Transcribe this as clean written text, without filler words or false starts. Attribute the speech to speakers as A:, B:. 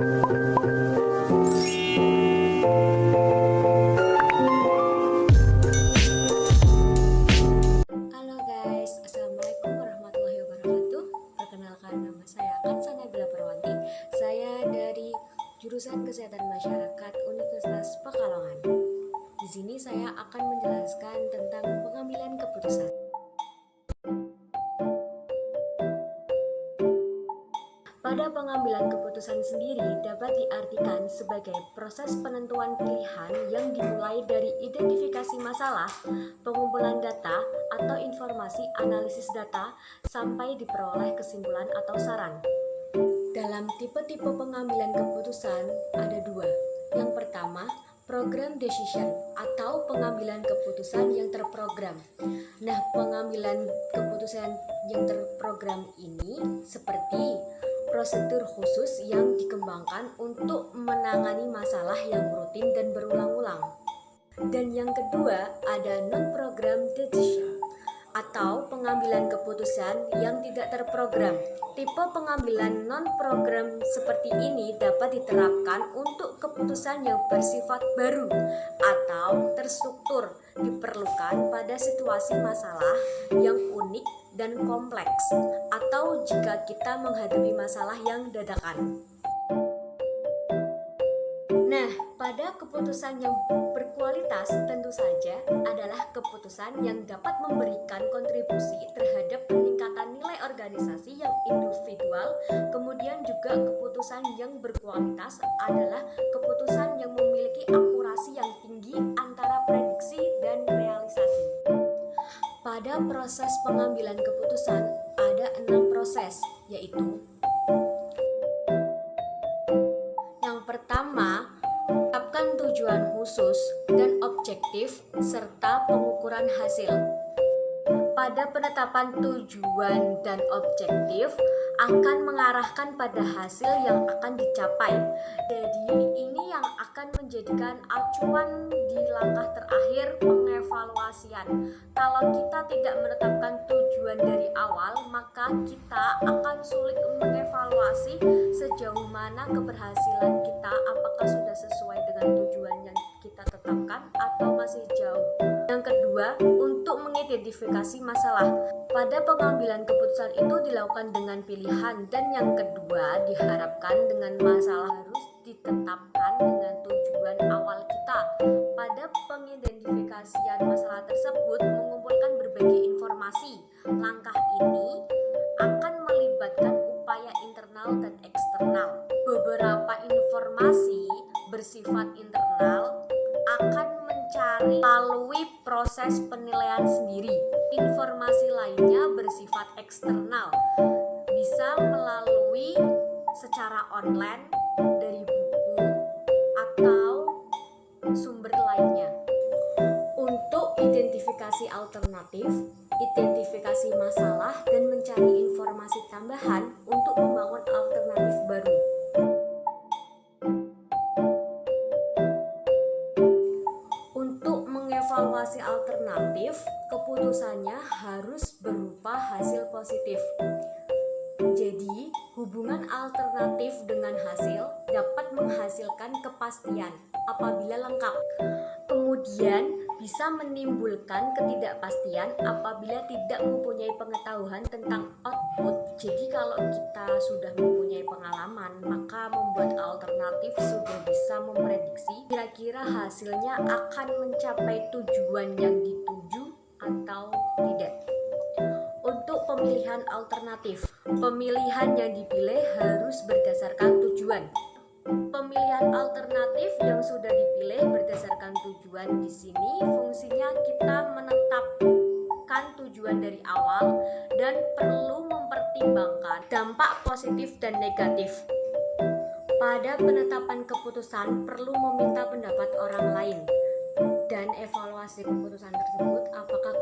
A: Halo guys, Assalamualaikum warahmatullahi wabarakatuh. Perkenalkan, nama saya Kansa Nabila Perwanti. Saya dari jurusan Kesehatan Masyarakat Universitas Pekalongan. Di sini saya akan menjelaskan tentang pengambilan keputusan. Pada pengambilan keputusan sendiri dapat diartikan sebagai proses penentuan pilihan yang dimulai dari identifikasi masalah, pengumpulan data atau informasi analisis data, sampai diperoleh kesimpulan atau saran. Dalam tipe-tipe pengambilan keputusan ada dua. Yang pertama, program decision atau pengambilan keputusan yang terprogram. Nah, pengambilan keputusan yang terprogram ini seperti prosedur khusus yang dikembangkan untuk menangani masalah yang rutin dan berulang-ulang. Dan yang kedua ada non-program decision atau pengambilan keputusan yang tidak terprogram. Tipe pengambilan non-program seperti ini dapat diterapkan untuk keputusan yang bersifat baru atau terstruktur, diperlukan pada situasi masalah yang unik dan kompleks, atau jika kita menghadapi masalah yang dadakan. Nah, pada keputusan yang berkualitas tentu saja adalah keputusan yang dapat memberikan kontribusi terhadap peningkatan nilai organisasi yang individual. Kemudian juga keputusan yang berkualitas adalah keputusan yang memiliki akurasi yang tinggi antara prediksi dan realisasi. Pada proses pengambilan keputusan ada 6 proses, yaitu yang pertama, tetapkan tujuan khusus dan objektif serta pengukuran hasil. Pada penetapan tujuan dan objektif akan mengarahkan pada hasil yang akan dicapai. Jadi ini yang akan menjadikan acuan di langkah terakhir pengevaluasian. Kalau kita tidak menetapkan tujuan dari awal, maka kita akan sulit mengevaluasi sejauh mana keberhasilan kita, apakah sudah sesuai dengan tujuan yang kita tetapkan atau masih jauh. Yang kedua, untuk mengidentifikasi masalah. Pada pengambilan keputusan itu dilakukan dengan pilihan, dan yang kedua diharapkan dengan masalah harus ditetapkan dengan tujuan awal kita. Pada pengidentifikasian masalah tersebut mengumpulkan berbagai informasi. Langkah ini akan melibatkan upaya internal dan eksternal. Beberapa informasi bersifat internal akan mencari melalui proses penilaian sendiri. Informasi lainnya bersifat eksternal, bisa melalui secara online dari buku atau sumber lainnya. Untuk identifikasi alternatif, identifikasi masalah, dan mencari informasi tambahan untuk membangun alternatif baru. Untuk mengevaluasi alternatif, keputusannya harus berupa hasil positif. Jadi, hubungan alternatif dengan hasil dapat menghasilkan kepastian apabila lengkap. Kemudian, bisa menimbulkan ketidakpastian apabila tidak mempunyai pengetahuan tentang output. Jadi, kalau kita sudah mempunyai pengalaman, maka membuat alternatif sudah bisa memprediksi kira-kira hasilnya akan mencapai tujuan yang dituju atau tidak. Untuk pemilihan alternatif, pemilihan yang dipilih harus berdasarkan tujuan. Pemilihan alternatif yang sudah dipilih berdasarkan tujuan di sini fungsinya kita menetapkan tujuan dari awal dan perlu mempertimbangkan dampak positif dan negatif. Pada penetapan keputusan perlu meminta pendapat orang lain dan evaluasi keputusan tersebut, apakah